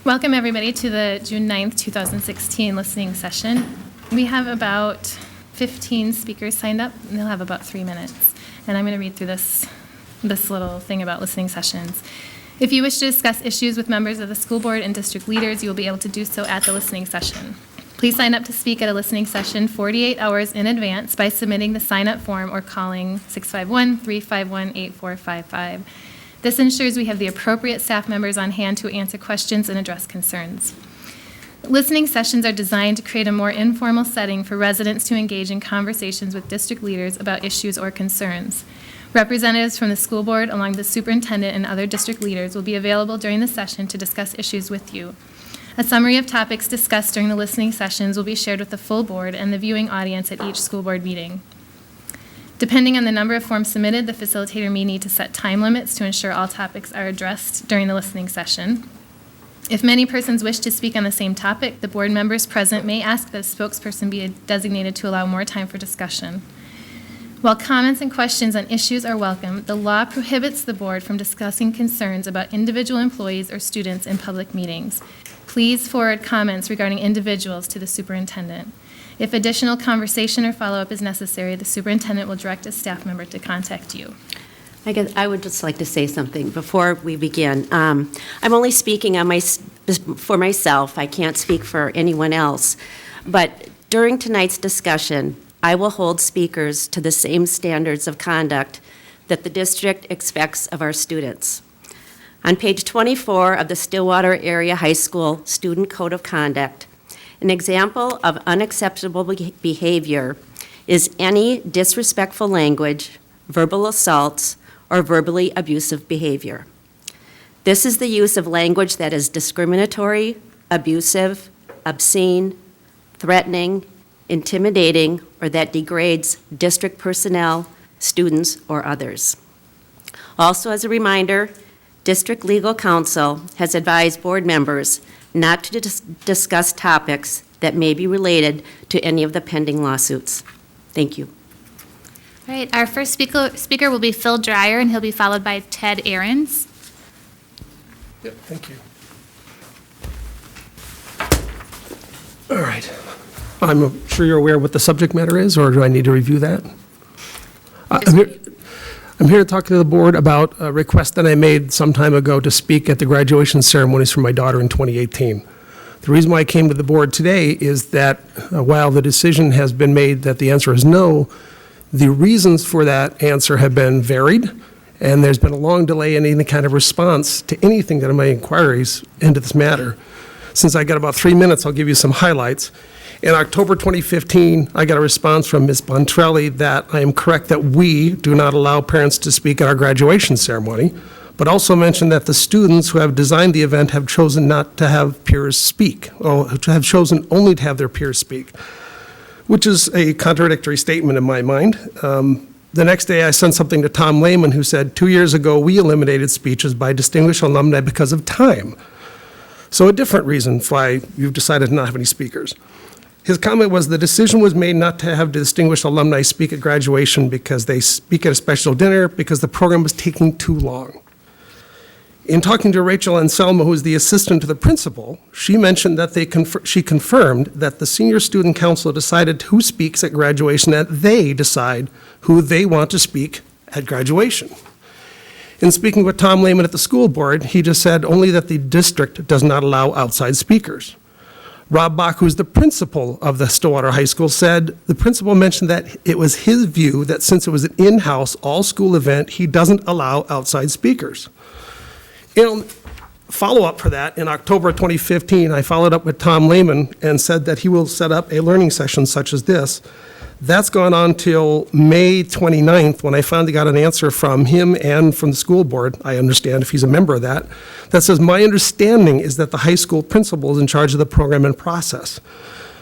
Welcome everybody to the June 9th, 2016 listening session. We have about 15 speakers signed up, and they'll have about 3 minutes. And I'm going to read through this little thing about listening sessions. If you wish to discuss issues with members of the school board and district leaders, you will be able to do so at the listening session. Please sign up to speak at a listening session 48 hours in advance by submitting the sign-up form or calling 651-351-8455. This ensures we have the appropriate staff members on hand to answer questions and address concerns. Listening sessions are designed to create a more informal setting for residents to engage in conversations with district leaders about issues or concerns. Representatives from the school board, along with the superintendent and other district leaders, will be available during the session to discuss issues with you. A summary of topics discussed during the listening sessions will be shared with the full board and the viewing audience at each school board meeting. Depending on the number of forms submitted, the facilitator may need to set time limits to ensure all topics are addressed during the listening session. If many persons wish to speak on the same topic, the board members present may ask that a spokesperson be designated to allow more time for discussion. While comments and questions on issues are welcome, the law prohibits the board from discussing concerns about individual employees or students in public meetings. Please forward comments regarding individuals to the superintendent. If additional conversation or follow-up is necessary, the superintendent will direct a staff member to contact you. I guess I would just like to say something before we begin. I'm only speaking for myself. I can't speak for anyone else. But during tonight's discussion, I will hold speakers to the same standards of conduct that the district expects of our students. On page 24 of the Stillwater Area High School Student Code of Conduct, an example of unacceptable behavior is any disrespectful language, verbal assaults, or verbally abusive behavior. This is the use of language that is discriminatory, abusive, obscene, threatening, intimidating, or that degrades district personnel, students, or others. Also, as a reminder, District Legal Counsel has advised board members not to discuss topics that may be related to any of the pending lawsuits. Thank you. All right, our first speaker will be Phil Dreyer, and he'll be followed by Ted Ahrens. Yep, thank you. All right. I'm sure you're aware what the subject matter is, or do I need to review that? I'm here to talk to the board about a request that I made some time ago to speak at the graduation ceremonies for my daughter in 2018. The reason why I came to the board today is that while the decision has been made that the answer is no, the reasons for that answer have been varied, and there's been a long delay in any kind of response to anything that are my inquiries into this matter. Since I got about 3 minutes, I'll give you some highlights. In October 2015, I got a response from Ms. Pontrelli that I am correct that we do not allow parents to speak at our graduation ceremony, but also mentioned that the students who have designed the event have chosen not to have peers speak, or have chosen only to have their peers speak, which is a contradictory statement in my mind. The next day, I sent something to Tom Lehman, who said, 2 years ago, we eliminated speeches by distinguished alumni because of time. So a different reason why you've decided to not have any speakers. His comment was the decision was made not to have distinguished alumni speak at graduation because they speak at a special dinner because the program was taking too long. In talking to Rachel Anselmo, who is the assistant to the principal, she mentioned that she confirmed that the senior student council decided who speaks at graduation, that they decide who they want to speak at graduation. In speaking with Tom Lehman at the school board, he just said only that the district does not allow outside speakers. Rob Bach, who's the principal of the Stillwater High School, said the principal mentioned that it was his view that since it was an in-house, all-school event, he doesn't allow outside speakers. In follow-up for that, in October 2015, I followed up with Tom Lehman and said that he will set up a learning session such as this. That's gone on till May 29th, when I finally got an answer from him and from the school board, I understand if he's a member of that, that says, my understanding is that the high school principal is in charge of the program and process.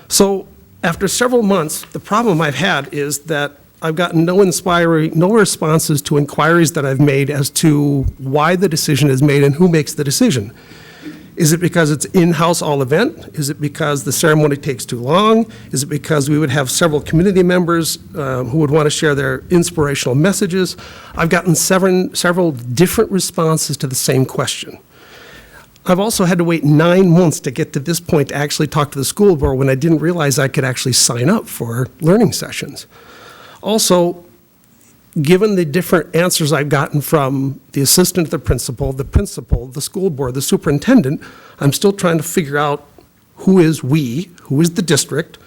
So after several months, the problem I've had is that I've gotten no responses to inquiries that I've made as to why the decision is made and who makes the decision. Is it because it's in-house all event? Is it because the ceremony takes too long? Is it because we would have several community members who would want to share their inspirational messages? I've gotten several different responses to the same question. I've also had to wait 9 months to get to this point to actually talk to the school board when I didn't realize I could actually sign up for learning sessions. Also, given the different answers I've gotten from the assistant to the principal, the school board, the superintendent, I'm still trying to figure out who is we, who is the district.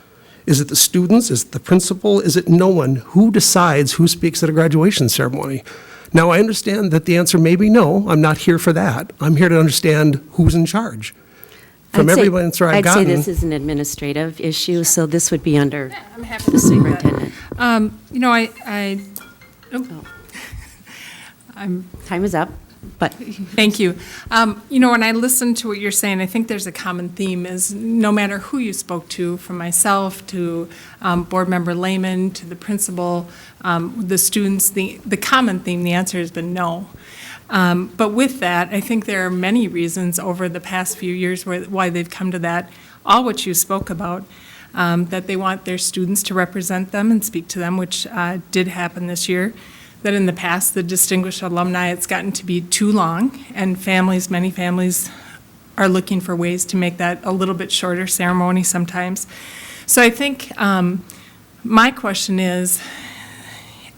Is it the students? Is it the principal? Is it no one? Who decides who speaks at a graduation ceremony? Now, I understand that the answer may be no. I'm not here for that. I'm here to understand who's in charge. From every answer I've gotten. I'd say this is an administrative issue, so this would be under the superintendent. Time is up, but Thank you. When I listen to what you're saying, I think there's a common theme is no matter who you spoke to, from myself to Board Member Lehman to the principal, the students, the common theme, the answer has been no. But with that, I think there are many reasons over the past few years why they've come to that, all what you spoke about, that they want their students to represent them and speak to them, which did happen this year. That in the past, the distinguished alumni, it's gotten to be too long, and many families are looking for ways to make that a little bit shorter ceremony sometimes. So I think my question is,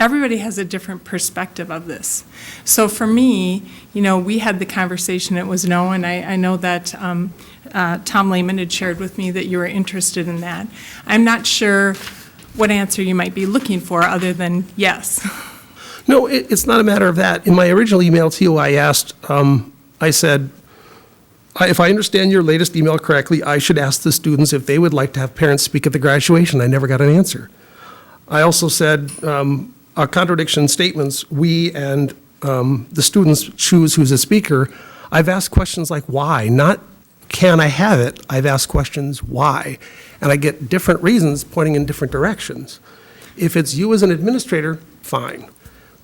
everybody has a different perspective of this. So for me, we had the conversation, it was no, and I know that Tom Lehman had shared with me that you were interested in that. I'm not sure what answer you might be looking for other than yes. No, it's not a matter of that. In my original email to you, I asked, I said, if I understand your latest email correctly, I should ask the students if they would like to have parents speak at the graduation. I never got an answer. I also said, contradiction statements, we and the students choose who's a speaker. I've asked questions like why, not can I have it? I've asked questions why. And I get different reasons pointing in different directions. If it's you as an administrator, fine.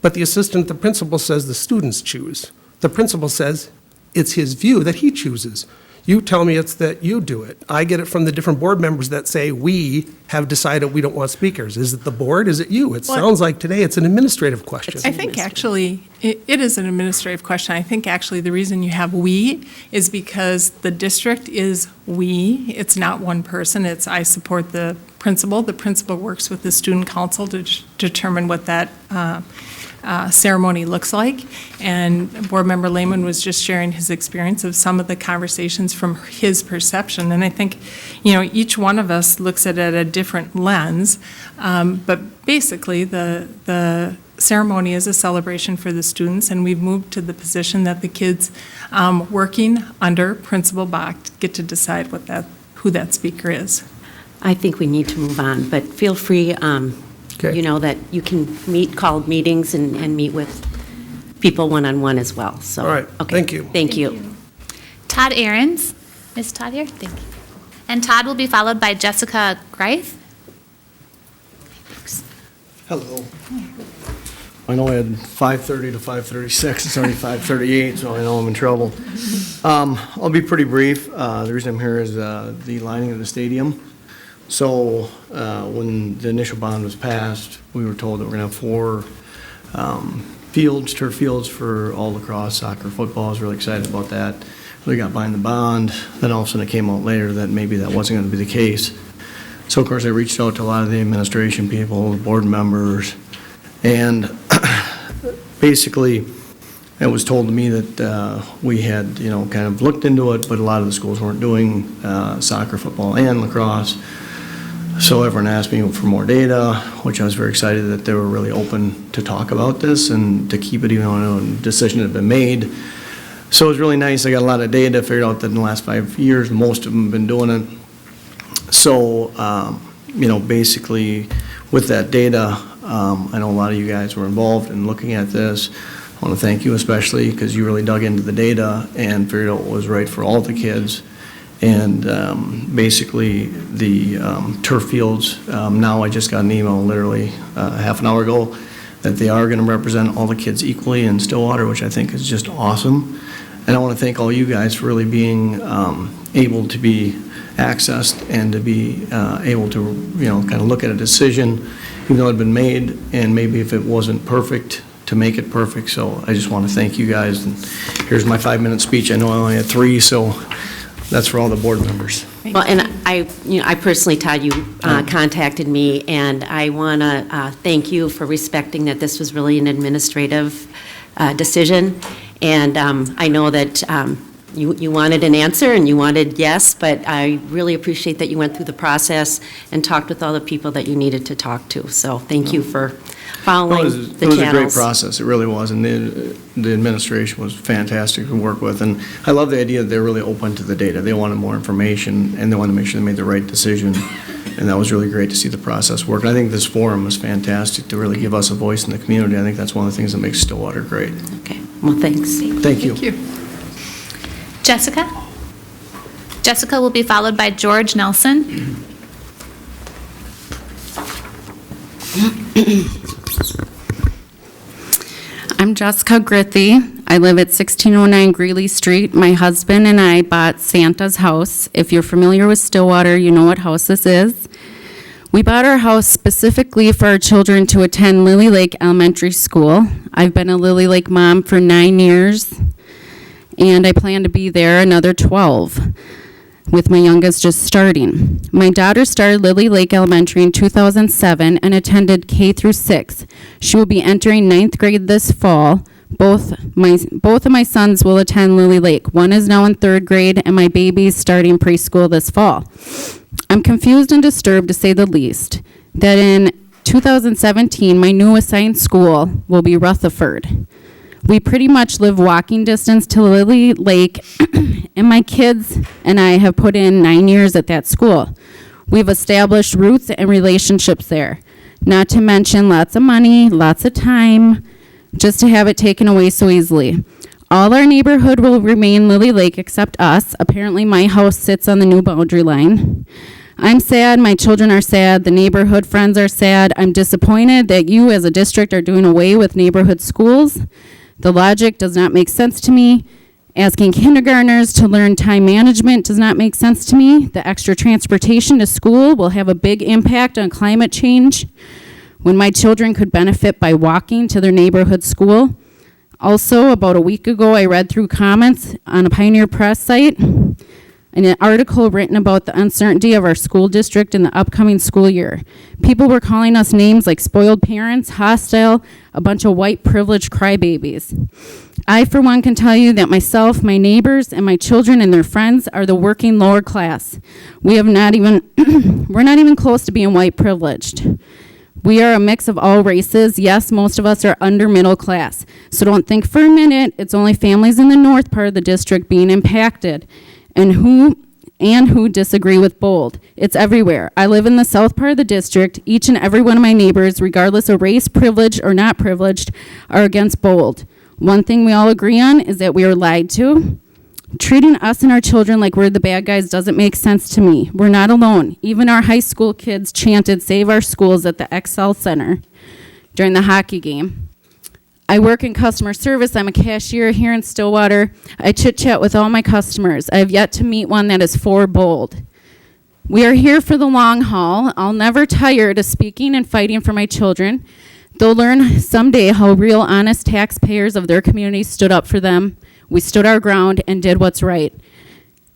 But the assistant, the principal says the students choose. The principal says it's his view that he chooses. You tell me it's that you do it. I get it from the different board members that say, we have decided we don't want speakers. Is it the board? Is it you? It sounds like today it's an administrative question. I think actually, it is an administrative question. I think actually the reason you have we is because the district is we. It's not one person. It's I support the principal. The principal works with the student council to determine what that ceremony looks like. And Board Member Lehman was just sharing his experience of some of the conversations from his perception. And I think, each one of us looks at it at a different lens. But basically, the ceremony is a celebration for the students, and we've moved to the position that the kids working under Principal Bach get to decide who that speaker is. I think we need to move on, but feel free, Okay. that you can call meetings and meet with people one-on-one as well, so. All right, okay. thank you. Thank you. Todd Ahrens. Is Todd here? Thank you. And Todd will be followed by Jessica Greif. Hello. I know I had 5:30 to 5:36, it's already 5:38, so I know I'm in trouble. I'll be pretty brief. The reason I'm here is the lining of the stadium. So when the initial bond was passed, we were told that we're going to have 4 turf fields for all lacrosse, soccer, football. I was really excited about that. We got behind the bond. Then all of a sudden it came out later that maybe that wasn't going to be the case. So of course I reached out to a lot of the administration people, board members, and basically it was told to me that we had, kind of looked into it, but a lot of the schools weren't doing soccer, football, and lacrosse. So everyone asked me for more data, which I was very excited that they were really open to talk about this and to keep it even though a decision had been made. So it was really nice. I got a lot of data, figured out that in the last 5 years, most of them have been doing it. So, basically with that data, I know a lot of you guys were involved in looking at this. I want to thank you especially because you really dug into the data and figured out what was right for all the kids. And basically the turf fields, now I just got an email literally half an hour ago that they are going to represent all the kids equally in Stillwater, which I think is just awesome. And I want to thank all you guys for really being able to be accessed and to be able to, kind of look at a decision, even though it had been made, and maybe if it wasn't perfect, to make it perfect. So I just want to thank you guys. And here's my 5-minute speech. I know I only had 3, so that's for all the board members. Well, and I personally, Todd, you contacted me, and I want to thank you for respecting that this was really an administrative decision. And I know that you wanted an answer and you wanted yes, but I really appreciate that you went through the process and talked with all the people that you needed to talk to. So thank you for following the channels. It was a great process. It really was. And the administration was fantastic to work with. And I love the idea that they're really open to the data. They wanted more information, and they wanted to make sure they made the right decision. And that was really great to see the process work. And I think this forum was fantastic to really give us a voice in the community. I think that's one of the things that makes Stillwater great. Okay. Well, thanks. Thank you. Thank you. Jessica? Jessica will be followed by George Nelson. I'm Jessica Grithy. I live at 1609 Greeley Street. My husband and I bought Santa's house. If you're familiar with Stillwater, you know what house this is. We bought our house specifically for our children to attend Lily Lake Elementary School. I've been a Lily Lake mom for 9 years, and I plan to be there another 12, with my youngest just starting. My daughter started Lily Lake Elementary in 2007 and attended K through 6. She will be entering 9th grade this fall. Both of my sons will attend Lily Lake. One is now in 3rd grade, and my baby is starting preschool this fall. I'm confused and disturbed, to say the least, that in 2017, my new assigned school will be Rutherford. We pretty much live walking distance to Lily Lake, and my kids and I have put in 9 years at that school. We've established roots and relationships there, not to mention lots of money, lots of time, just to have it taken away so easily. All our neighborhood will remain Lily Lake except us. Apparently my house sits on the new boundary line. I'm sad, my children are sad, the neighborhood friends are sad. I'm disappointed that you as a district are doing away with neighborhood schools. The logic does not make sense to me. Asking kindergartners to learn time management does not make sense to me. The extra transportation to school will have a big impact on climate change when my children could benefit by walking to their neighborhood school. Also, about a week ago, I read through comments on a Pioneer Press site, an article written about the uncertainty of our school district in the upcoming school year. People were calling us names like spoiled parents, hostile, a bunch of white privileged crybabies. I, for one, can tell you that myself, my neighbors, and my children and their friends are the working lower class. We're not even close to being white privileged. We are a mix of all races. Yes, most of us are under middle class. So don't think for a minute it's only families in the north part of the district being impacted and who disagree with Bold. It's everywhere. I live in the south part of the district. Each and every one of my neighbors, regardless of race, privileged or not privileged, are against Bold. One thing we all agree on is that we are lied to. Treating us and our children like we're the bad guys doesn't make sense to me. We're not alone. Even our high school kids chanted "Save our schools" at the Excel Center during the hockey game. I work in customer service. I'm a cashier here in Stillwater. I chit-chat with all my customers. I have yet to meet one that is for Bold. We are here for the long haul. I'll never tire to speaking and fighting for my children. They'll learn someday how real, honest taxpayers of their community stood up for them. We stood our ground and did what's right.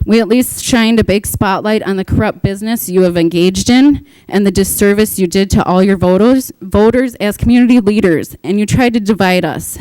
We at least shined a big spotlight on the corrupt business you have engaged in and the disservice you did to all your voters as community leaders, and you tried to divide us.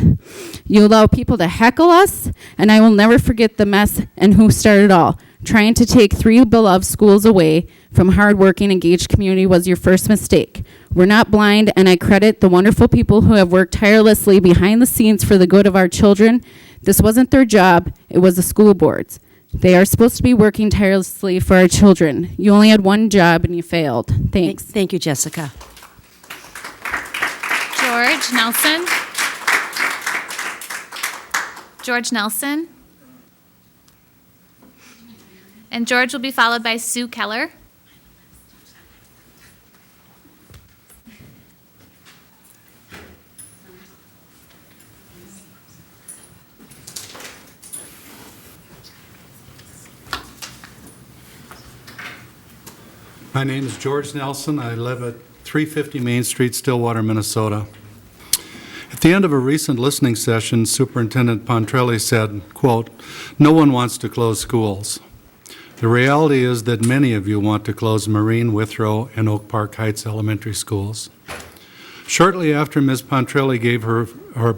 You allow people to heckle us, and I will never forget the mess and who started it all. Trying to take 3 beloved schools away from hardworking, engaged community was your first mistake. We're not blind, and I credit the wonderful people who have worked tirelessly behind the scenes for the good of our children. This wasn't their job, it was the school board's. They are supposed to be working tirelessly for our children. You only had one job and you failed. Thanks. Thank you, Jessica. George Nelson. George Nelson. And George will be followed by Sue Keller. My name is George Nelson. I live at 350 Main Street, Stillwater, Minnesota. At At the end of a recent listening session, Superintendent Pontrelli said, quote, "No one wants to close schools. The reality is that many of you want to close Marine, Withrow, and Oak Park Heights elementary schools." Shortly after Ms. Pontrelli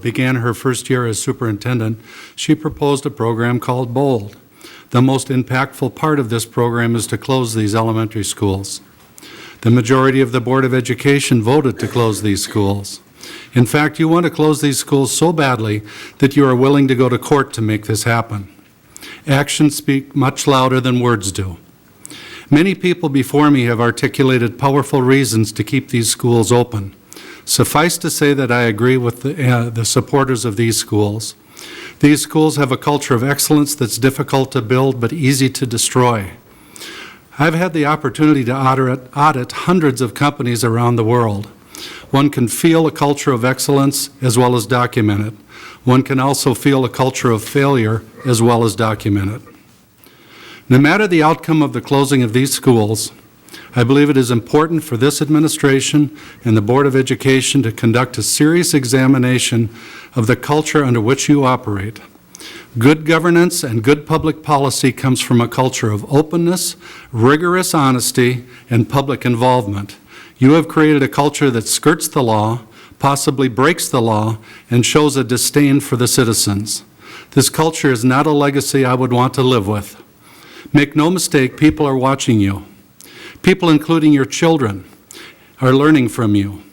began her first year as superintendent, she proposed a program called BOLD. The most impactful part of this program is to close these elementary schools. The majority of the Board of Education voted to close these schools. In fact, you want to close these schools so badly that you are willing to go to court to make this happen. Actions speak much louder than words do. Many people before me have articulated powerful reasons to keep these schools open. Suffice to say that I agree with the supporters of these schools. These schools have a culture of excellence that's difficult to build but easy to destroy. I've had the opportunity to audit hundreds of companies around the world. One can feel a culture of excellence as well as document it. One can also feel a culture of failure as well as document it. No matter the outcome of the closing of these schools, I believe it is important for this administration and the Board of Education to conduct a serious examination of the culture under which you operate. Good governance and good public policy comes from a culture of openness, rigorous honesty, and public involvement. You have created a culture that skirts the law, possibly breaks the law, and shows a disdain for the citizens. This culture is not a legacy I would want to live with. Make no mistake, people are watching you. People, including your children, are learning from you.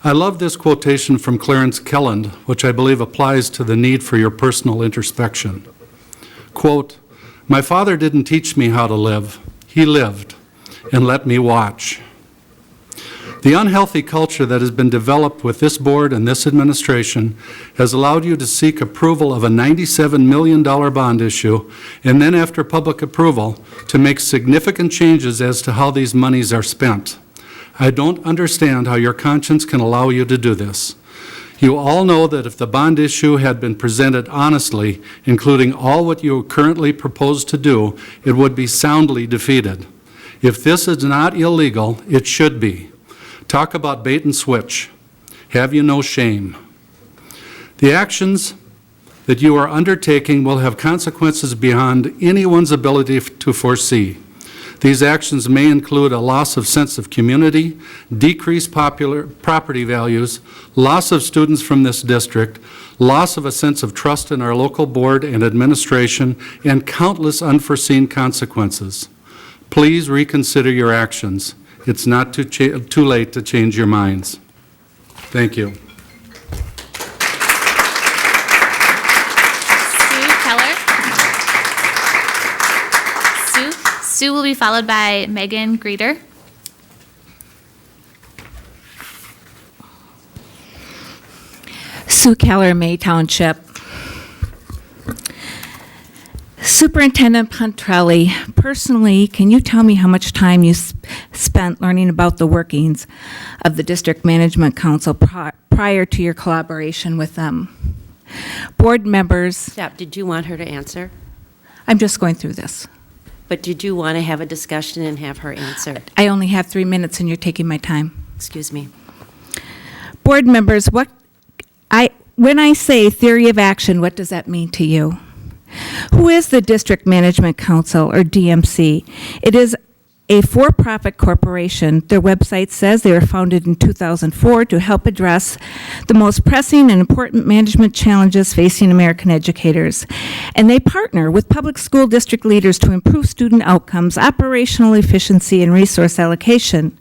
I love this quotation from Clarence Kelland, which I believe applies to the need for your personal introspection. Quote, "My father didn't teach me how to live. He lived and let me watch." The unhealthy culture that has been developed with this board and this administration has allowed you to seek approval of a $97 million bond issue, and then after public approval, to make significant changes as to how these monies are spent. I don't understand how your conscience can allow you to do this. You all know that if the bond issue had been presented honestly, including all what you currently propose to do, it would be soundly defeated. If this is not illegal, it should be. Talk about bait and switch. Have you no shame? The actions that you are undertaking will have consequences beyond anyone's ability to foresee. These actions may include a loss of sense of community, decreased property values, loss of students from this district, loss of a sense of trust in our local board and administration, and countless unforeseen consequences. Please reconsider your actions. It's not too late to change your minds. Thank you. Sue will be followed by Megan Greeter. Sue Keller, May Township. Superintendent Pontrelli, personally, can you tell me how much time you spent learning about the workings of the District Management Council prior to your collaboration with them? Board members... Stop. Did you want her to answer? I'm just going through this. But did you want to have a discussion and have her answer? I only have 3 minutes and you're taking my time. Excuse me. Board members, when I say theory of action, what does that mean to you? Who is the District Management Council, or DMC? It is a for-profit corporation. Their website says they were founded in 2004 to help address the most pressing and important management challenges facing American educators. And they partner with public school district leaders to improve student outcomes, operational efficiency, and resource allocation.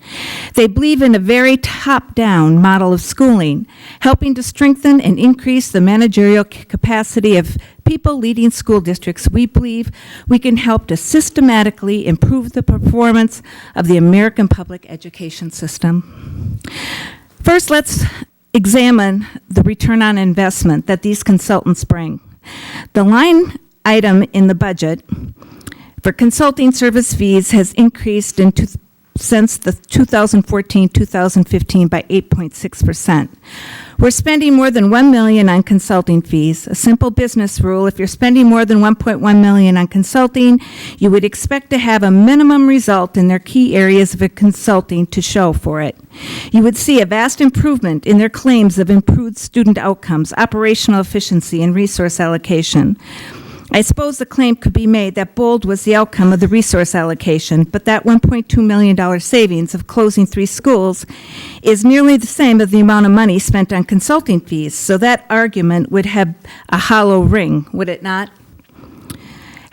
They believe in a very top-down model of schooling, helping to strengthen and increase the managerial capacity of people leading school districts. We believe we can help to systematically improve the performance of the American public education system. First, let's examine the return on investment that these consultants bring. The line item in the budget for consulting service fees has increased in since the 2014-2015 by 8.6%. We're spending more than $1 million on consulting fees. A simple business rule, if you're spending more than $1.1 million on consulting, you would expect to have a minimum result in their key areas of consulting to show for it. You would see a vast improvement in their claims of improved student outcomes, operational efficiency, and resource allocation. I suppose the claim could be made that bold was the outcome of the resource allocation, but that $1.2 million savings of closing 3 schools is nearly the same as the amount of money spent on consulting fees, so that argument would have a hollow ring, would it not?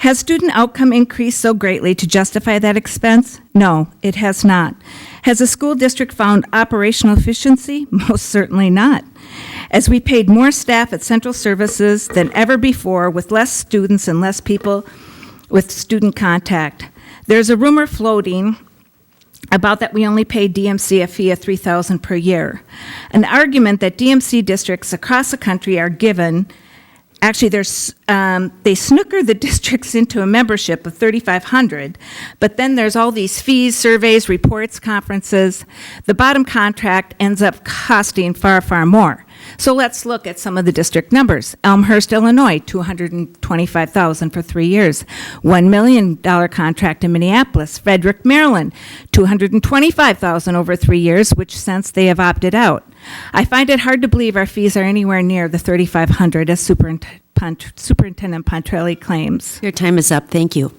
Has student outcome increased so greatly to justify that expense? No, it has not. Has the school district found operational efficiency? Most certainly not. As we paid more staff at central services than ever before with less students and less people with student contact. There's a rumor floating about that we only pay DMC a fee of $3,000 per year. An argument that DMC districts across the country are given. Actually, they snooker the districts into a membership of $3,500, but then there's all these fees, surveys, reports, conferences. The bottom contract ends up costing far, far more. So let's look at some of the district numbers. Elmhurst, Illinois, $225,000 for 3 years. $1 million contract in Minneapolis. Frederick, Maryland, $225,000 over 3 years, which since they have opted out. I find it hard to believe our fees are anywhere near the $3,500 as Superintendent Pontrelli claims. Your time is up. Thank you.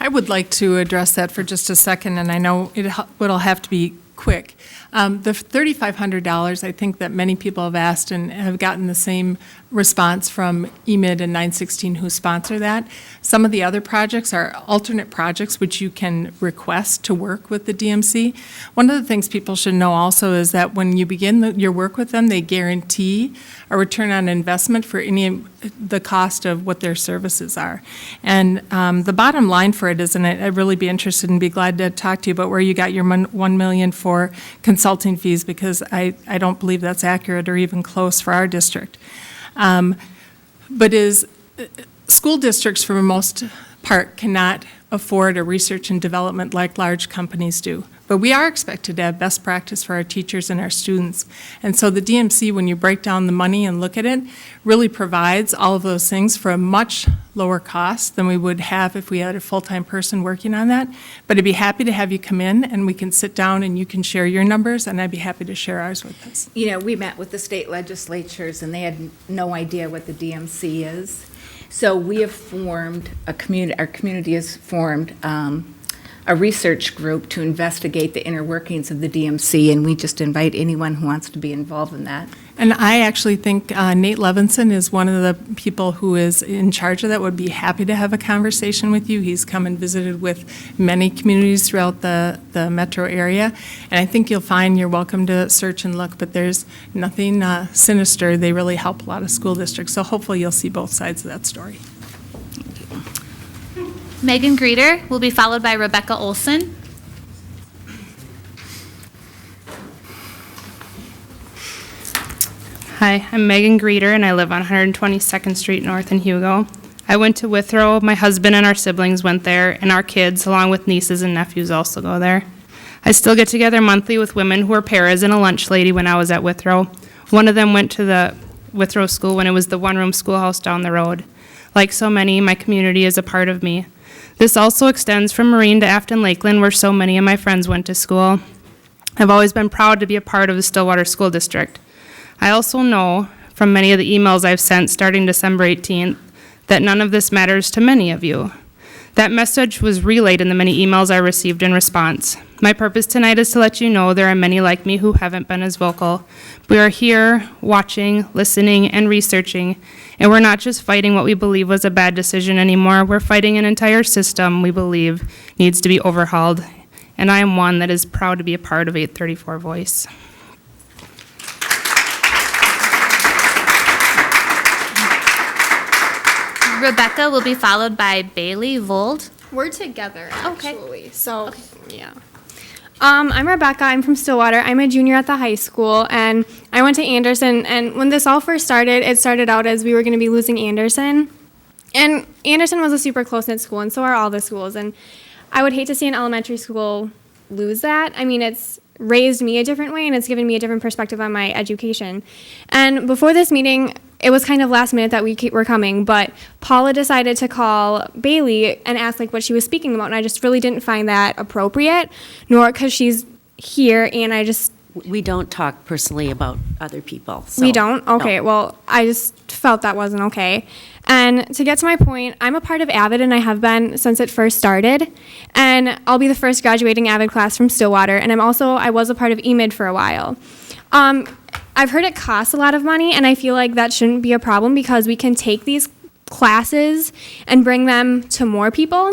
I would like to address that for just a second, and I know it'll have to be quick. The $3,500, I think that many people have asked and have gotten the same response from EMID and 916 who sponsor that. Some of the other projects are alternate projects which you can request to work with the DMC. One of the things people should know also is that when you begin your work with them, they guarantee a return on investment for the cost of what their services are. And the bottom line for it is, and I'd really be interested and be glad to talk to you about where you got your $1 million for consulting fees, because I don't believe that's accurate or even close for our district. But school districts, for the most part, cannot afford a research and development like large companies do. But we are expected to have best practice for our teachers and our students. And so the DMC, when you break down the money and look at it, really provides all of those things for a much lower cost than we would have if we had a full-time person working on that. But I'd be happy to have you come in and we can sit down and you can share your numbers, and I'd be happy to share ours with us. You know, we met with the state legislatures and they had no idea what the DMC is. So we have formed a community, our community has formed a research group to investigate the inner workings of the DMC, and we just invite anyone who wants to be involved in that. And I actually think Nate Levinson is one of the people who is in charge of that, would be happy to have a conversation with you. He's come and visited with many communities throughout the metro area, and I think you'll find you're welcome to search and look, but there's nothing sinister. They really help a lot of school districts, so hopefully you'll see both sides of that story. Megan Greeter will be followed by Rebecca Olson. Hi, I'm Megan Greeter, and I live on 122nd Street North in Hugo. I went to Withrow. My husband and our siblings went there, and our kids, along with nieces and nephews, also go there. I still get together monthly with women who are paras and a lunch lady when I was at Withrow. One of them went to the Withrow school when it was the one-room schoolhouse down the road. Like so many, my community is a part of me. This also extends from Marine to Afton Lakeland, where so many of my friends went to school. I've always been proud to be a part of the Stillwater School District. I also know from many of the emails I've sent starting December 18th that none of this matters to many of you. That message was relayed in the many emails I received in response. My purpose tonight is to let you know there are many like me who haven't been as vocal. We are here watching, listening, and researching, and we're not just fighting what we believe was a bad decision anymore. We're fighting an entire system we believe needs to be overhauled, and I am one that is proud to be a part of 834 Voice. Rebecca will be followed by Bailey Vold. We're together, Okay. actually. So, yeah. I'm Rebecca. I'm from Stillwater. I'm a junior at the high school, and I went to Anderson. And when this all first started, it started out as we were going to be losing Anderson. And Anderson was a super close-knit school, and so are all the schools. And I would hate to see an elementary school lose that. I mean, it's raised me a different way and it's given me a different perspective on my education. And before this meeting, it was kind of last minute that we were coming, but Paula decided to call Bailey and ask like what she was speaking about, and I just really didn't find that appropriate, nor because she's here, and I just... We don't talk personally about other people. So, We don't? Okay, no. well, I just felt that wasn't okay. And to get to my point, I'm a part of AVID, and I have been since it first started. And I'll be the first graduating AVID class from Stillwater, and I was a part of EMID for a while. I've heard it costs a lot of money, and I feel like that shouldn't be a problem because we can take these classes and bring them to more people.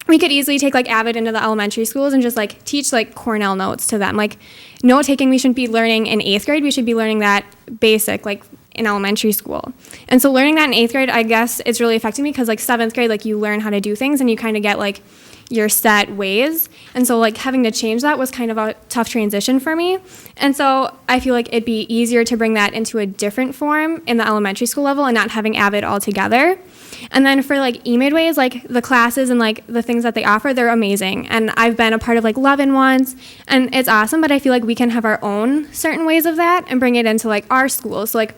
We could easily take like AVID into the elementary schools and just like teach like Cornell notes to them. Like note taking we shouldn't be learning in 8th grade, we should be learning that basic like in elementary school. And so learning that in 8th grade, I guess it's really affecting me because like 7th grade, like you learn how to do things and you kind of get like your set ways. And so like having to change that was kind of a tough transition for me. And so I feel like it'd be easier to bring that into a different form in the elementary school level and not having AVID all together. And then for like EMID ways, like the classes and like the things that they offer, they're amazing. And I've been a part of like Levin once and it's awesome, but I feel like we can have our own certain ways of that and bring it into like our schools. So like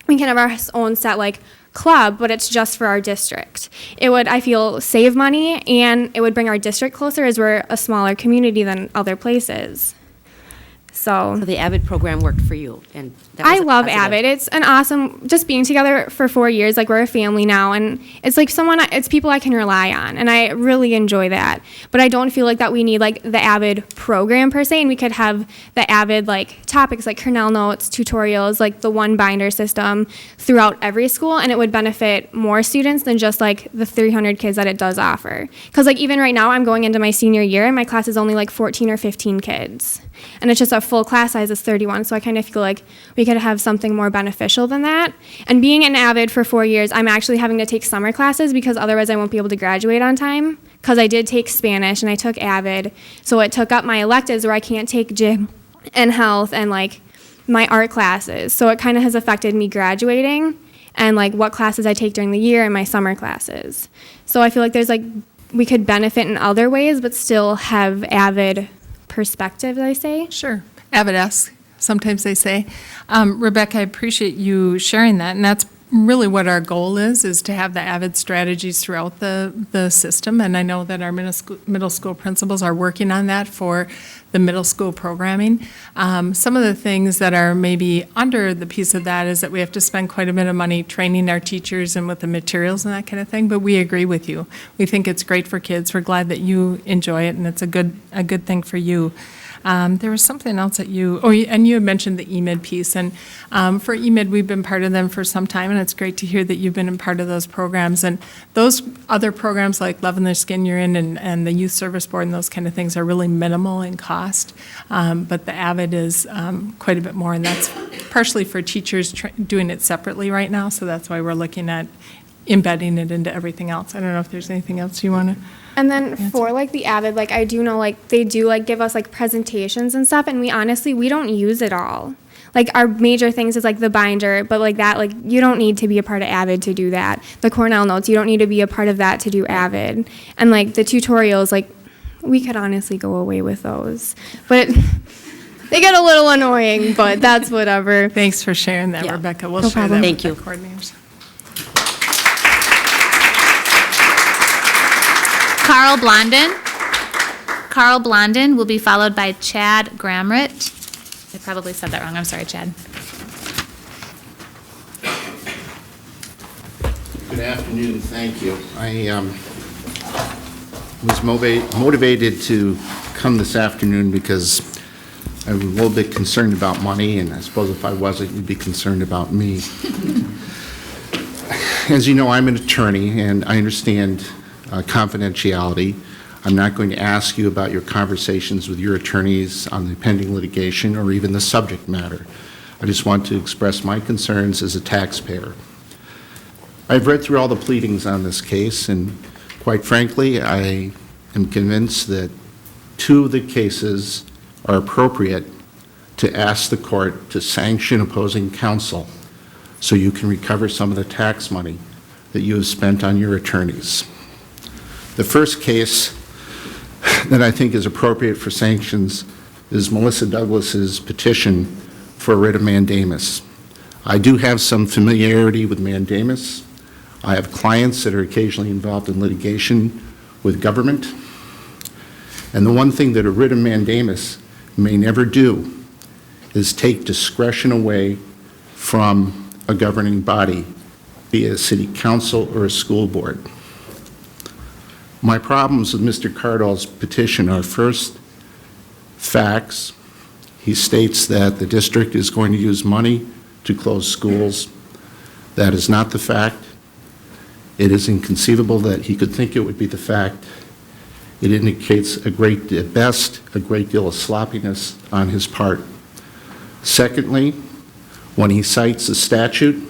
we can have our own set like club, but it's just for our district. It would, I feel, save money and it would bring our district closer as we're a smaller community than other places. So the AVID program worked for you, and that I was a love positive. AVID. It's an awesome, just being together for 4 years, like we're a family now, and it's like it's people I can rely on, and I really enjoy that. But I don't feel like that we need like the AVID program per se, and we could have the AVID like topics like Cornell notes, tutorials, like the one binder system throughout every school, and it would benefit more students than just like the 300 kids that it does offer. Because like even right now, I'm going into my senior year, and my class is only like 14 or 15 kids. And it's just a full class size is 31, so I kind of feel like we could have something more beneficial than that. And being an AVID for 4 years, I'm actually having to take summer classes because otherwise I won't be able to graduate on time. Because I did take Spanish and I took AVID, so it took up my electives where I can't take gym and health and like my art classes. So it kind of has affected me graduating and like what classes I take during the year and my summer classes. So I feel like there's like we could benefit in other ways, but still have AVID perspective, I say. Sure. AVID-esque, sometimes they say. Rebecca, I appreciate you sharing that, and that's really what our goal is to have the AVID strategies throughout the system, and I know that our middle school principals are working on that for the middle school programming. Some of the things that are maybe under the piece of that is that we have to spend quite a bit of money training our teachers and with the materials and that kind of thing, but we agree with you. We think it's great for kids. We're glad that you enjoy it, and it's a good thing for you. There was something else that you had mentioned the EMID piece, and for EMID, we've been part of them for some time, and it's great to hear that you've been a part of those programs. And those other programs like Love in Their Skin you're in and the Youth Service Board and those kind of things are really minimal in cost, but the AVID is quite a bit more, and that's partially for teachers doing it separately right now, so that's why we're looking at embedding it into everything else. I don't know if there's anything else you want to... And then for like the AVID, like I do know like they do like give us like presentations and stuff, and we don't use it all. Like our major things is like the binder, but like that, like you don't need to be a part of AVID to do that. The Cornell notes, you don't need to be a part of that to do AVID. And like the tutorials, like we could honestly go away with those. But they get a little annoying, but that's whatever. Thanks for sharing that, Rebecca. We'll share problem. that Thank with you. the coordinators. Carl Blondin will be followed by Chad Gramrett. I probably said that wrong. I'm sorry, Chad. Good afternoon, thank you. I was motivated to come this afternoon because I'm a little bit concerned about money, and I suppose if I wasn't, you'd be concerned about me. As you know, I'm an attorney, and I understand confidentiality. I'm not going to ask you about your conversations with your attorneys on the pending litigation or even the subject matter. I just want to express my concerns as a taxpayer. I've read through all the pleadings on this case, and quite frankly, I am convinced that 2 of the cases are appropriate to ask the court to sanction opposing counsel so you can recover some of the tax money that you have spent on your attorneys. The first case that I think is appropriate for sanctions is Melissa Douglas's petition for a writ of mandamus. I do have some familiarity with mandamus. I have clients that are occasionally involved in litigation with government. And the one thing that a writ of mandamus may never do is take discretion away from a governing body, be it a city council or a school board. My problems with Mr. Cardall's petition are, first, facts. He states that the district is going to use money to close schools. That is not the fact. It is inconceivable that he could think it would be the fact. It indicates at best, a great deal of sloppiness on his part. Secondly, when he cites the statute,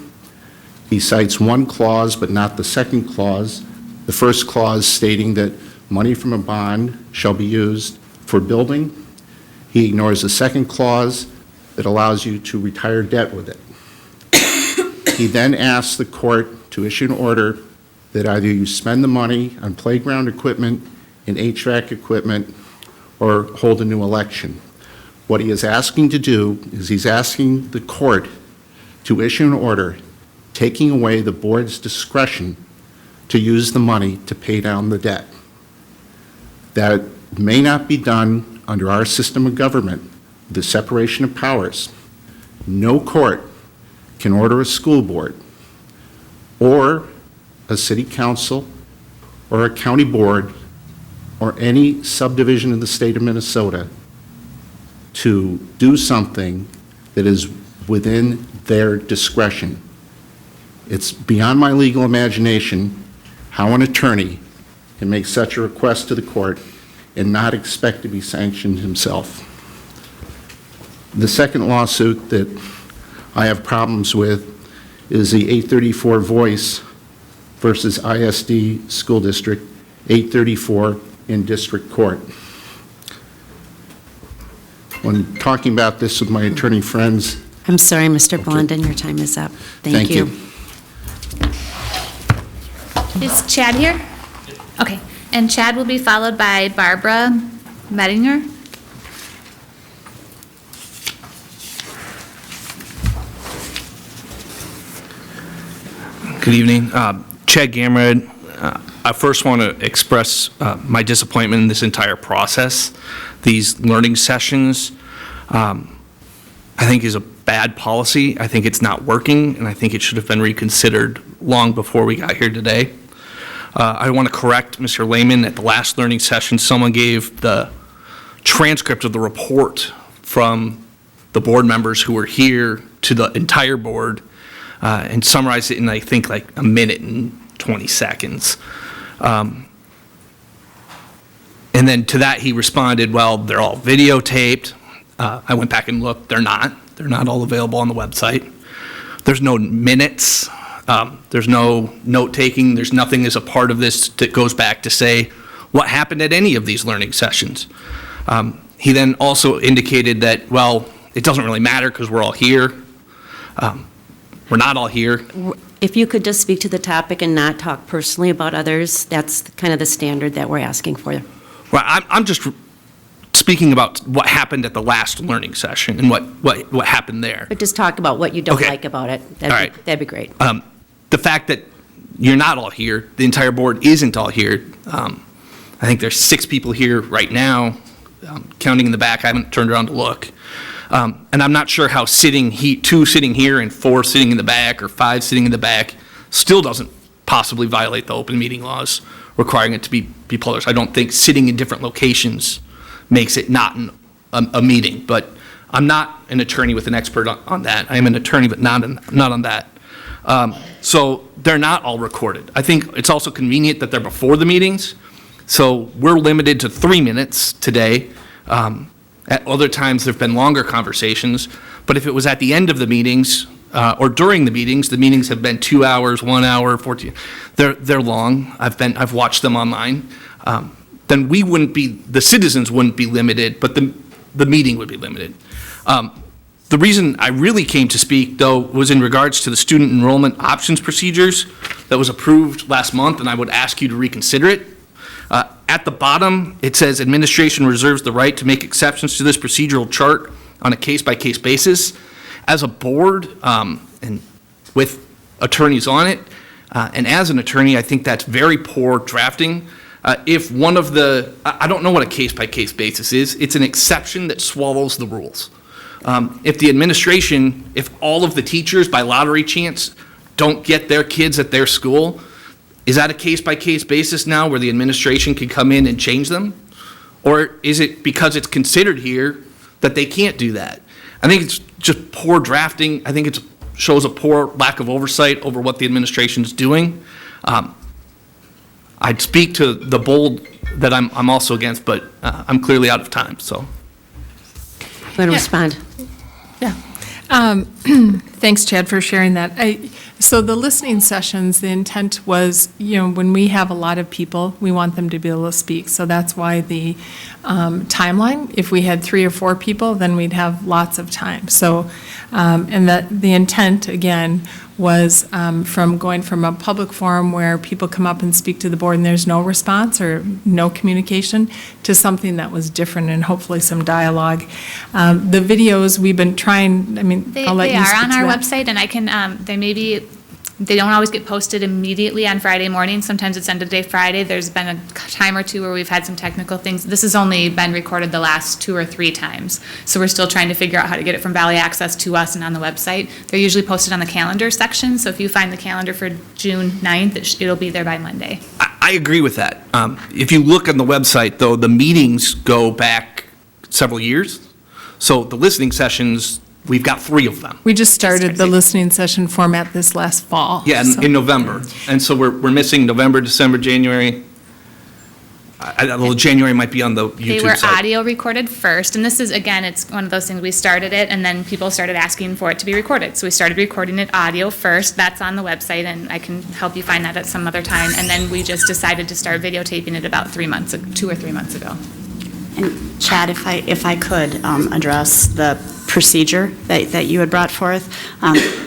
he cites one clause but not the second clause. The first clause stating that money from a bond shall be used for building. He ignores the second clause that allows you to retire debt with it. He then asks the court to issue an order that either you spend the money on playground equipment and HVAC equipment or hold a new election. What he is asking to do is he's asking the court to issue an order taking away the board's discretion to use the money to pay down the debt. That may not be done under our system of government, the separation of powers. No court can order a school board or a city council or a county board or any subdivision in the state of Minnesota to do something that is within their discretion. It's beyond my legal imagination how an attorney can make such a request to the court and not expect to be sanctioned himself. The second lawsuit that I have problems with is the 834 Voice versus ISD School District 834 in district court. When talking about this with my attorney friends. I'm sorry, Mr. Blondin, your time is up. Thank you. Is Chad here? Okay, and Chad will be followed by Barbara Mettinger. Good evening. Chad Gamrad. I first want to express my disappointment in this entire process. These learning sessions, I think, is a bad policy. I think it's not working, and I think it should have been reconsidered long before we got here today. I want to correct Mr. Lehman. At the last learning session, someone gave the transcript of the report from the board members who were here to the entire board and summarized it in, I think, like a minute and 20 seconds. And then to that he responded, well, they're all videotaped. I went back and looked. They're not. They're not all available on the website. There's no minutes. There's no note-taking. There's nothing as a part of this that goes back to say what happened at any of these learning sessions. He then also indicated that, well, it doesn't really matter because we're all here. We're not all here. If you could just speak to the topic and not talk personally about others, that's kind of the standard that we're asking for. Well, I'm just speaking about what happened at the last learning session and what happened there. But just talk about what you don't Okay. like about it. All right. That'd be great. The fact that you're not all here, the entire board isn't all here. I think there's 6 people here right now, counting in the back. I haven't turned around to look. And I'm not sure how 2 sitting here and 4 sitting in the back or 5 sitting in the back still doesn't possibly violate the open meeting laws requiring it to be published. I don't think sitting in different locations makes it not a meeting. But I'm not an attorney with an expert on that. I am an attorney, but not on that. So they're not all recorded. I think it's also convenient that they're before the meetings. So we're limited to 3 minutes today. At other times, there've been longer conversations. But if it was at the end of the meetings or during the meetings have been 2 hours, 1 hour, 14. They're long. I've watched them online. Then the citizens wouldn't be limited, but the meeting would be limited. The reason I really came to speak, though, was in regards to the student enrollment options procedures that was approved last month, and I would ask you to reconsider it. At the bottom, it says administration reserves the right to make exceptions to this procedural chart on a case-by-case basis. As a board, and with attorneys on it, and as an attorney, I think that's very poor drafting. If one of the, I don't know what a case-by-case basis is, it's an exception that swallows the rules. If the administration, if all of the teachers by lottery chance don't get their kids at their school, is that a case-by-case basis now where the administration can come in and change them? Or is it because it's considered here that they can't do that? I think it's just poor drafting. I think it shows a poor lack of oversight over what the administration is doing. I'd speak to the bold that I'm also against, but I'm clearly out of time, so. Want to respond? Yeah. Thanks, Chad, for sharing that. So the listening sessions, the intent was, when we have a lot of people, we want them to be able to speak. So that's why the timeline, if we had 3 or 4 people, then we'd have lots of time. So, and the intent, again, was from going from a public forum where people come up and speak to the board and there's no response or no communication to something that was different and hopefully some dialogue. The videos we've been trying, They I'll let you are speak on to our that. website, and I can, they don't always get posted immediately on Friday morning. Sometimes it's end of day Friday. There's been a time or two where we've had some technical things. This has only been recorded the last 2 or 3 times. So we're still trying to figure out how to get it from Valley Access to us and on the website. They're usually posted on the calendar section. So if you find the calendar for June 9th, it'll be there by Monday. I agree with that. If you look on the website, though, the meetings go back several years. So the listening sessions, we've got 3 of them. We just started the listening session format this last fall. Yeah, so. in November. And so we're missing November, December, January. Well, January might be on the YouTube They were site. audio recorded first, and this is, again, it's one of those things, we started it, and then people started asking for it to be recorded. So we started recording it audio first, that's on the website, and I can help you find that at some other time. And then we just decided to start videotaping it about 2 or 3 months ago. And Chad, if I could address the procedure that you had brought forth.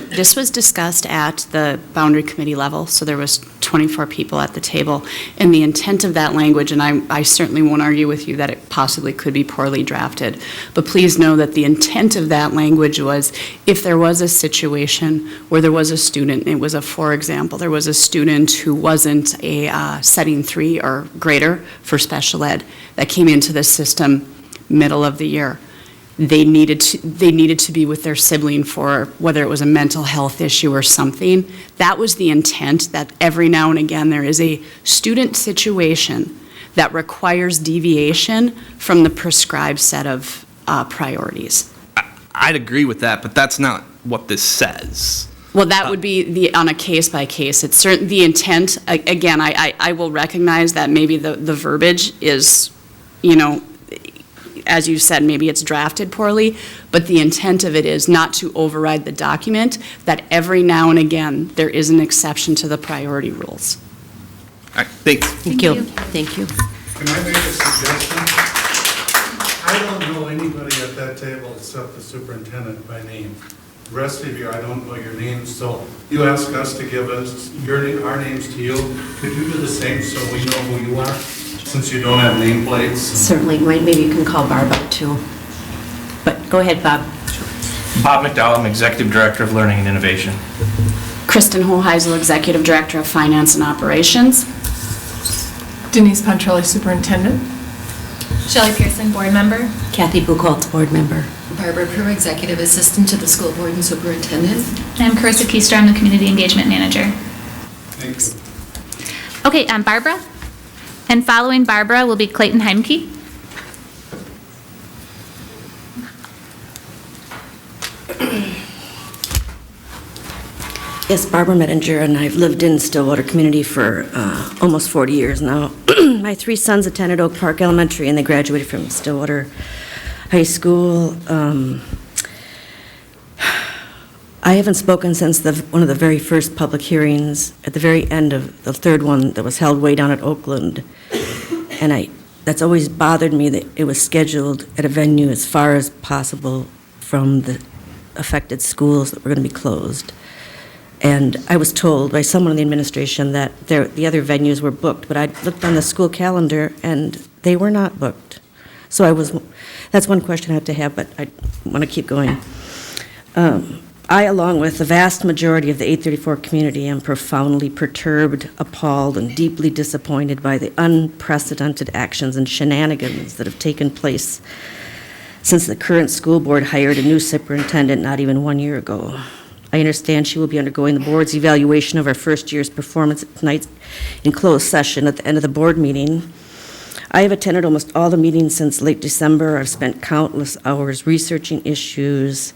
This was discussed at the boundary committee level, so there was 24 people at the table. And the intent of that language, and I certainly won't argue with you that it possibly could be poorly drafted, but please know that the intent of that language was if there was a situation where there was a student, it was for example, there was a student who wasn't a setting 3 or greater for special ed that came into the system middle of the year. They needed to be with their sibling for whether it was a mental health issue or something. That was the intent, that every now and again there is a student situation that requires deviation from the prescribed set of priorities. I'd agree with that, but that's not what this says. Well, that would be on a case by case. It's certain the intent. Again, I will recognize that maybe the verbiage is, as you said, maybe it's drafted poorly, but the intent of it is not to override the document, that every now and again, there is an exception to the priority rules. All right, thanks. Thank you. Thank you. Can I make a suggestion? I don't know anybody at that table except the superintendent by name. The rest of you, I don't know your names, so you ask us to give us our names to you. Could you do the same so we know who you are, since you don't have nameplates? Certainly. Maybe you can call Barb up, too. But go ahead, Bob. Bob McDowell, I'm Executive Director of Learning and Innovation. Kristen Hoheisel, Executive Director of Finance and Operations. Denise Pontrelli, Superintendent. Shelley Pearson, board member. Kathy Buchholz, board member. Barbara Pruitt, Executive Assistant to the School Board and Superintendent. And I'm Carissa Keister, I'm the Community Engagement Manager. Thank you. Okay, I'm Barbara. And following Barbara will be Clayton Heimke. Yes, Barbara Mettinger, and I've lived in Stillwater community for almost 40 years now. My 3 sons attended Oak Park Elementary, and they graduated from Stillwater High School. I haven't spoken since one of the very first public hearings at the very end of the 3rd one that was held way down at Oakland. And that's always bothered me that it was scheduled at a venue as far as possible from the affected schools that were going to be closed. And I was told by someone in the administration that the other venues were booked, but I looked on the school calendar and they were not booked. So that's one question I have to have, but I want to keep going. I, along with the vast majority of the 834 community, am profoundly perturbed, appalled, and deeply disappointed by the unprecedented actions and shenanigans that have taken place since the current school board hired a new superintendent not even 1 year ago. I understand she will be undergoing the board's evaluation of her first year's performance tonight in closed session at the end of the board meeting. I have attended almost all the meetings since late December. I've spent countless hours researching issues,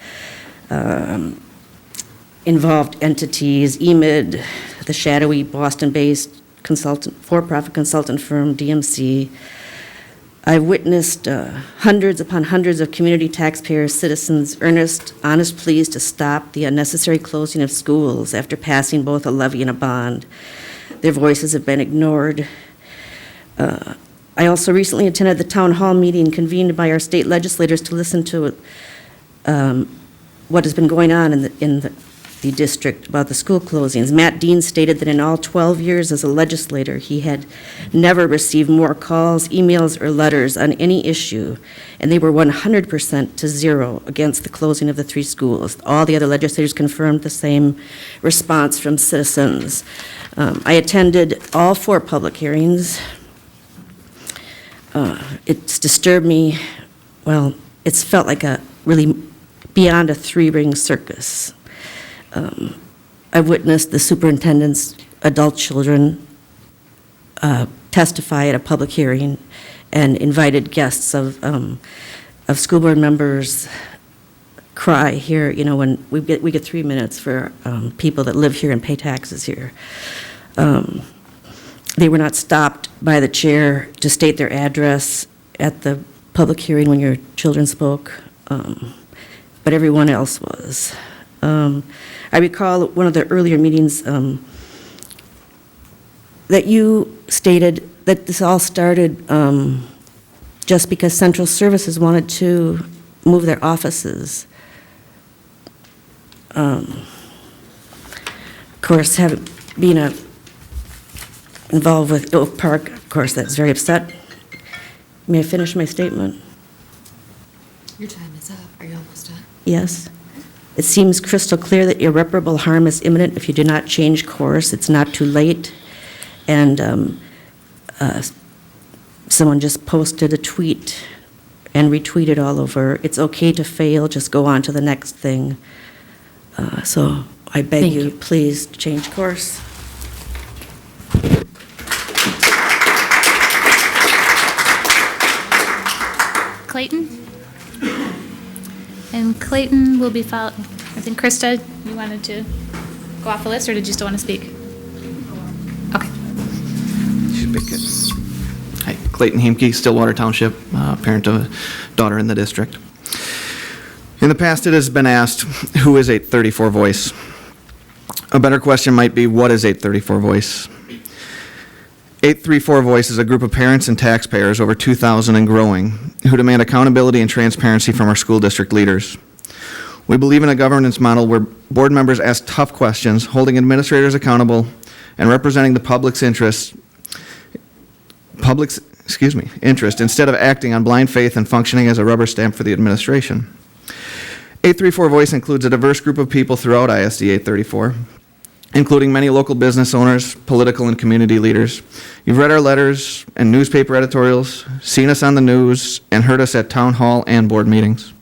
involved entities, EMID, the shadowy Boston-based for-profit consultant firm, DMC. I've witnessed hundreds upon hundreds of community taxpayers, citizens' earnest, honest pleas to stop the unnecessary closing of schools after passing both a levy and a bond. Their voices have been ignored. I also recently attended the town hall meeting convened by our state legislators to listen to what has been going on in the district about the school closings. Matt Dean stated that in all 12 years as a legislator, he had never received more calls, emails, or letters on any issue, and they were 100% to zero against the closing of the 3 schools. All the other legislators confirmed the same response from citizens. I attended all 4 public hearings. It's disturbed me, well, it's felt like a really beyond a 3-ring circus. I've witnessed the superintendent's adult children testify at a public hearing and invited guests of school board members cry here, you know, when we get 3 minutes for people that live here and pay taxes here. They were not stopped by the chair to state their address at the public hearing when your children spoke, but everyone else was. I recall one of the earlier meetings that you stated that this all started just because Central Services wanted to move their offices. Of course, being involved with Oak Park, of course, that's very upset. May I finish my statement? Your time is up. Are you almost done? Yes. It seems crystal clear that irreparable harm is imminent if you do not change course. It's not too late. And someone just posted a tweet and retweeted all over. It's okay to fail, just go on to the next thing. So I beg you, please change course. Clayton? And Clayton will be followed. I think Krista, you wanted to go off the list, or did you still want to speak? Okay. Should be good. Hi, Clayton Hemke, Stillwater Township, parent of a daughter in the district. In the past, it has been asked, who is 834 Voice? A better question might be, what is 834 Voice? 834 Voice is a group of parents and taxpayers, over 2,000 and growing, who demand accountability and transparency from our school district leaders. We believe in a governance model where board members ask tough questions, holding administrators accountable, and representing the public's interest instead of acting on blind faith and functioning as a rubber stamp for the administration. 834 Voice includes a diverse group of people throughout ISD 834, including many local business owners, political and community leaders. You've read our letters and newspaper editorials, seen us on the news, and heard us at town hall and board meetings.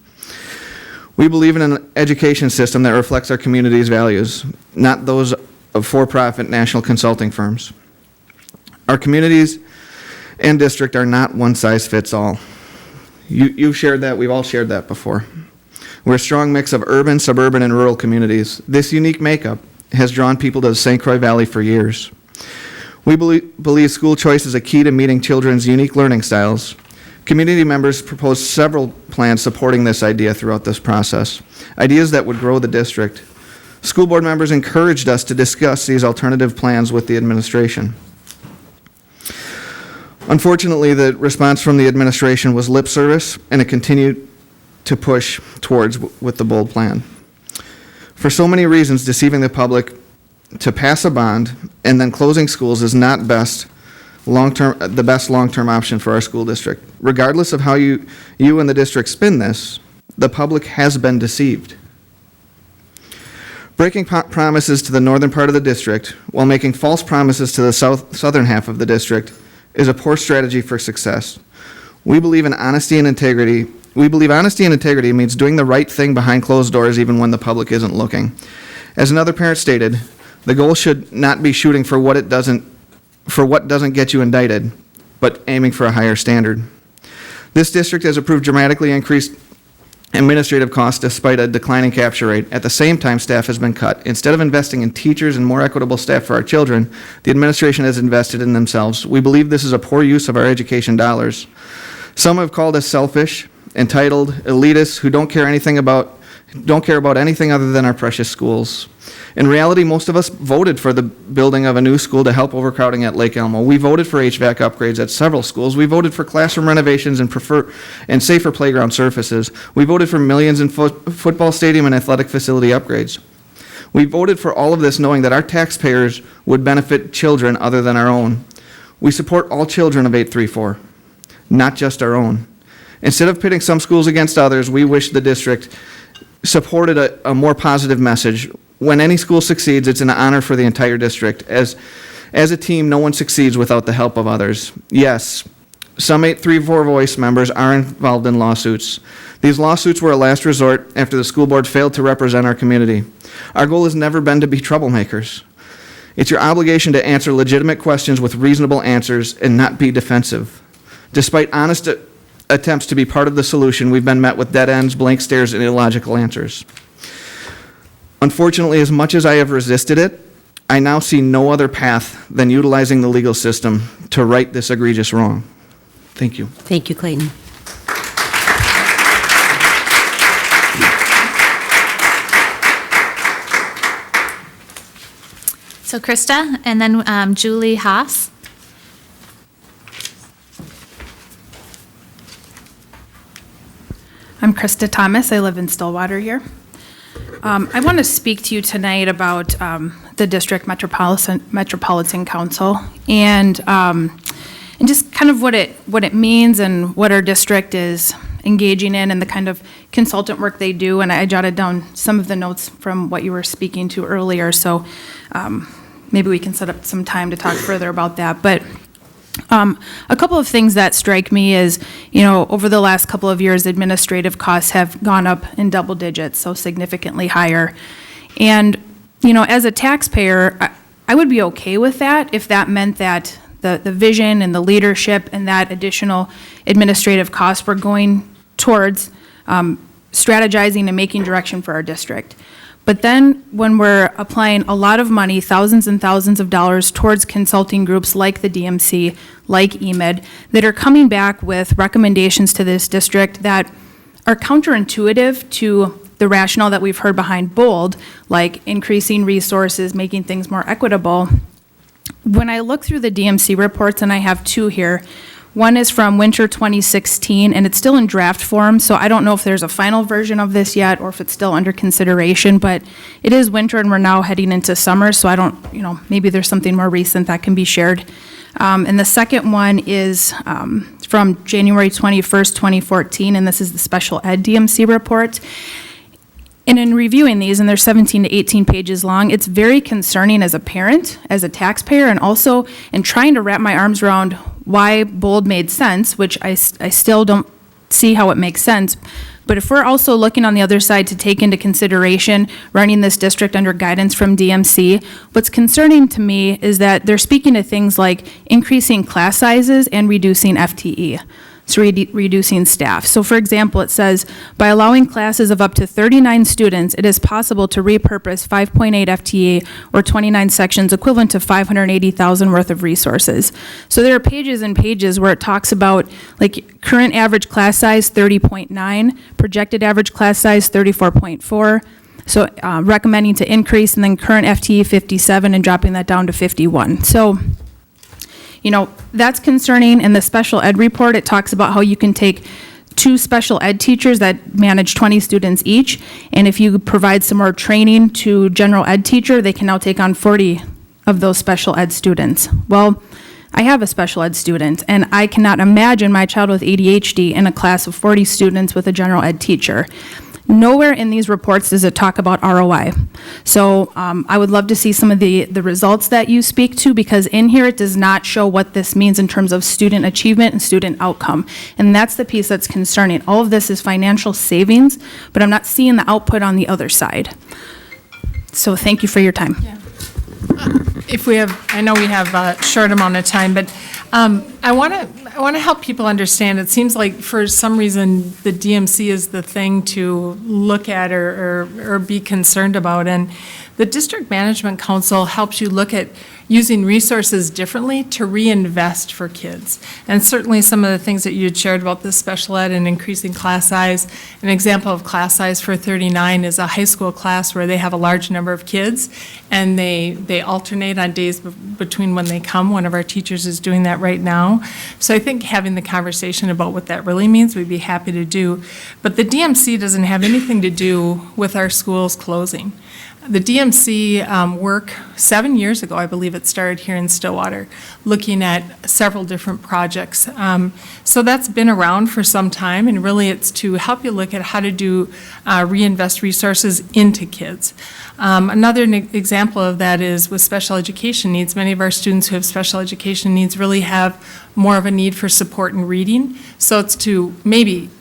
We believe in an education system that reflects our community's values, not those of for-profit national consulting firms. Our communities and district are not one-size-fits-all. You've shared that, we've all shared that before. We're a strong mix of urban, suburban, and rural communities. This unique makeup has drawn people to the St. Croix Valley for years. We believe school choice is a key to meeting children's unique learning styles. Community members proposed several plans supporting this idea throughout this process, ideas that would grow the district. School board members encouraged us to discuss these alternative plans with the administration. Unfortunately, the response from the administration was lip service, and it continued to push towards with the bold plan. For so many reasons, deceiving the public to pass a bond and then closing schools is not the best long-term option for our school district. Regardless of how you and the district spin this, the public has been deceived. Breaking promises to the northern part of the district while making false promises to the southern half of the district is a poor strategy for success. We believe in honesty and integrity. We believe honesty and integrity means doing the right thing behind closed doors even when the public isn't looking. As another parent stated, the goal should not be shooting for what doesn't get you indicted, but aiming for a higher standard. This district has approved dramatically increased administrative costs despite a declining capture rate. At the same time, staff has been cut. Instead of investing in teachers and more equitable staff for our children, the administration has invested in themselves. We believe this is a poor use of our education dollars. Some have called us selfish, entitled, elitists who don't care about anything other than our precious schools. In reality, most of us voted for the building of a new school to help overcrowding at Lake Elmo. We voted for HVAC upgrades at several schools. We voted for classroom renovations and safer playground surfaces. We voted for millions in football stadium and athletic facility upgrades. We voted for all of this knowing that our taxpayers would benefit children other than our own. We support all children of 834, not just our own. Instead of pitting some schools against others, we wish the district supported a more positive message. When any school succeeds, it's an honor for the entire district. As a team, no one succeeds without the help of others. Yes, some 834 Voice members are involved in lawsuits. These lawsuits were a last resort after the school board failed to represent our community. Our goal has never been to be troublemakers. It's your obligation to answer legitimate questions with reasonable answers and not be defensive. Despite honest attempts to be part of the solution, we've been met with dead ends, blank stares, and illogical answers. Unfortunately, as much as I have resisted it, I now see no other path than utilizing the legal system to right this egregious wrong. Thank you. Thank you, Clayton. So Krista, and then Julie Haas. I'm Krista Thomas. I live in Stillwater here. I want to speak to you tonight about the District Metropolitan Council and just kind of what it means and what our district is engaging in and the kind of consultant work they do. And I jotted down some of the notes from what you were speaking to earlier, so maybe we can set up some time to talk further about that. But a couple of things that strike me is, over the last couple of years, administrative costs have gone up in double digits, so significantly higher. And, as a taxpayer, I would be okay with that if that meant that the vision and the leadership and that additional administrative costs were going towards strategizing and making direction for our district. But then when we're applying a lot of money, thousands and thousands of dollars towards consulting groups like the DMC, like EMID, that are coming back with recommendations to this district that are counterintuitive to the rationale that we've heard behind BOLD, like increasing resources, making things more equitable. When I look through the DMC reports, and I have two here, one is from winter 2016, and it's still in draft form, so I don't know if there's a final version of this yet or if it's still under consideration, but it is winter and we're now heading into summer, so I don't, maybe there's something more recent that can be shared. And the second one is from January 21st, 2014, and this is the special ed DMC report. And in reviewing these, and they're 17 to 18 pages long, it's very concerning as a parent, as a taxpayer, and also in trying to wrap my arms around why BOLD made sense, which I still don't see how it makes sense. But if we're also looking on the other side to take into consideration running this district under guidance from DMC, what's concerning to me is that they're speaking to things like increasing class sizes and reducing FTE. So reducing staff. So for example, it says, by allowing classes of up to 39 students, it is possible to repurpose 5.8 FTE or 29 sections equivalent to 580,000 worth of resources. So there are pages and pages where it talks about like current average class size 30.9, projected average class size 34.4, so recommending to increase, and then current FTE 57 and dropping that down to 51. So that's concerning. In the special ed report, it talks about how you can take 2 special ed teachers that manage 20 students each, and if you provide some more training to general ed teacher, they can now take on 40 of those special ed students. Well, I have a special ed student, and I cannot imagine my child with ADHD in a class of 40 students with a general ed teacher. Nowhere in these reports does it talk about ROI. So I would love to see some of the results that you speak to, because in here it does not show what this means in terms of student achievement and student outcome. And that's the piece that's concerning. All of this is financial savings, but I'm not seeing the output on the other side. So thank you for your time. Yeah. If we have, I know we have a short amount of time, but I want to help people understand. It seems like for some reason the DMC is the thing to look at or be concerned about, and the District Management Council helps you look at using resources differently to reinvest for kids. And certainly some of the things that you had shared about the special ed and increasing class size, an example of class size for 39 is a high school class where they have a large number of kids, and they alternate on days between when they come. One of our teachers is doing that right now. So I think having the conversation about what that really means, we'd be happy to do. But the DMC doesn't have anything to do with our schools closing. The DMC work 7 years ago, I believe it started here in Stillwater, looking at several different projects. So that's been around for some time, and really it's to help you look at how to do reinvest resources into kids. Another example of that is with special education needs. Many of our students who have special education needs really have more of a need for support in reading. So it's to maybe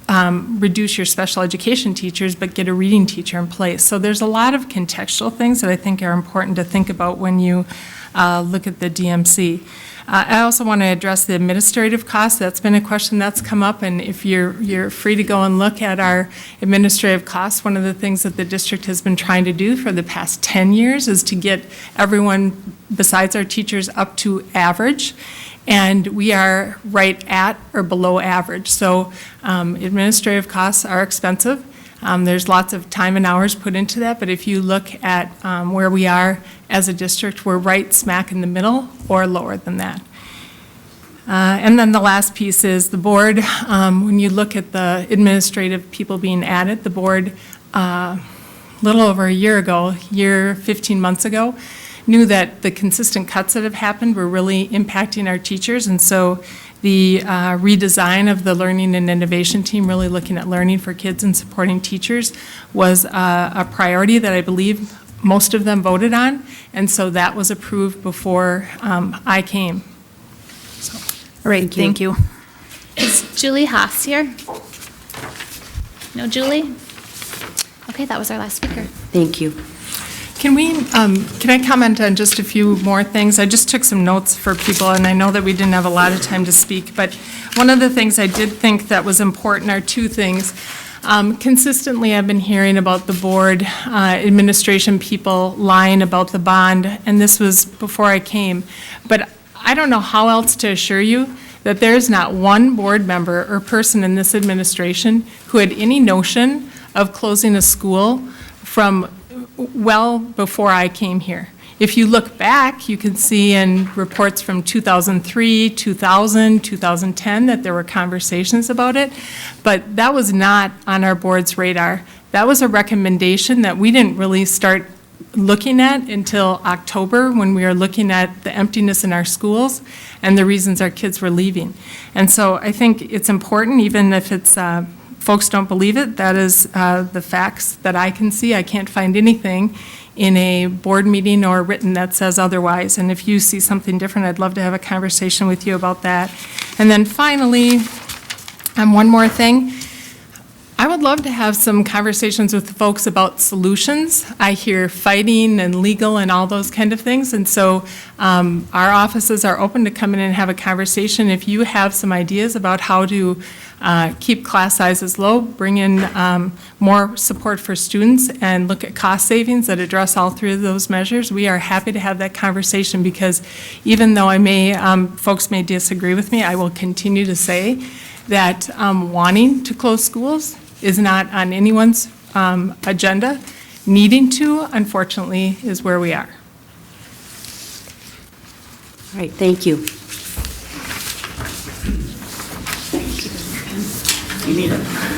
reduce your special education teachers, but get a reading teacher in place. So there's a lot of contextual things that I think are important to think about when you look at the DMC. I also want to address the administrative costs. That's been a question that's come up, and if you're free to go and look at our administrative costs, one of the things that the district has been trying to do for the past 10 years is to get everyone besides our teachers up to average. And we are right at or below average. So administrative costs are expensive. There's lots of time and hours put into that, but if you look at where we are as a district, we're right smack in the middle or lower than that. And then the last piece is the board. When you look at the administrative people being added, the board, little over a year ago, 15 months ago, knew that the consistent cuts that have happened were really impacting our teachers, and so the redesign of the learning and innovation team, really looking at learning for kids and supporting teachers, was a priority that I believe most of them voted on, and so that was approved before I came. So. All right, thank you. Is Julie Haas here? No, Julie? Okay, that was our last speaker. Thank you. Can I comment on just a few more things? I just took some notes for people, and I know that we didn't have a lot of time to speak, but one of the things I did think that was important are two things. Consistently, I've been hearing about the board administration people lying about the bond, and this was before I came. But I don't know how else to assure you that there's not one board member or person in this administration who had any notion of closing a school from well before I came here. If you look back, you can see in reports from 2003, 2000, 2010 that there were conversations about it, but that was not on our board's radar. That was a recommendation that we didn't really start looking at until October, when we were looking at the emptiness in our schools and the reasons our kids were leaving. And so I think it's important, even if it's folks don't believe it, that is the facts that I can see. I can't find anything in a board meeting or written that says otherwise. And if you see something different, I'd love to have a conversation with you about that. And then finally, one more thing. I would love to have some conversations with folks about solutions. I hear fighting and legal and all those kind of things, and so our offices are open to come in and have a conversation. If you have some ideas about how to keep class sizes low, bring in more support for students, and look at cost savings that address all three of those measures, we are happy to have that conversation, because even though folks may disagree with me, I will continue to say that wanting to close schools is not on anyone's agenda. Needing to, unfortunately, is where we are. All right, thank you. if you need it.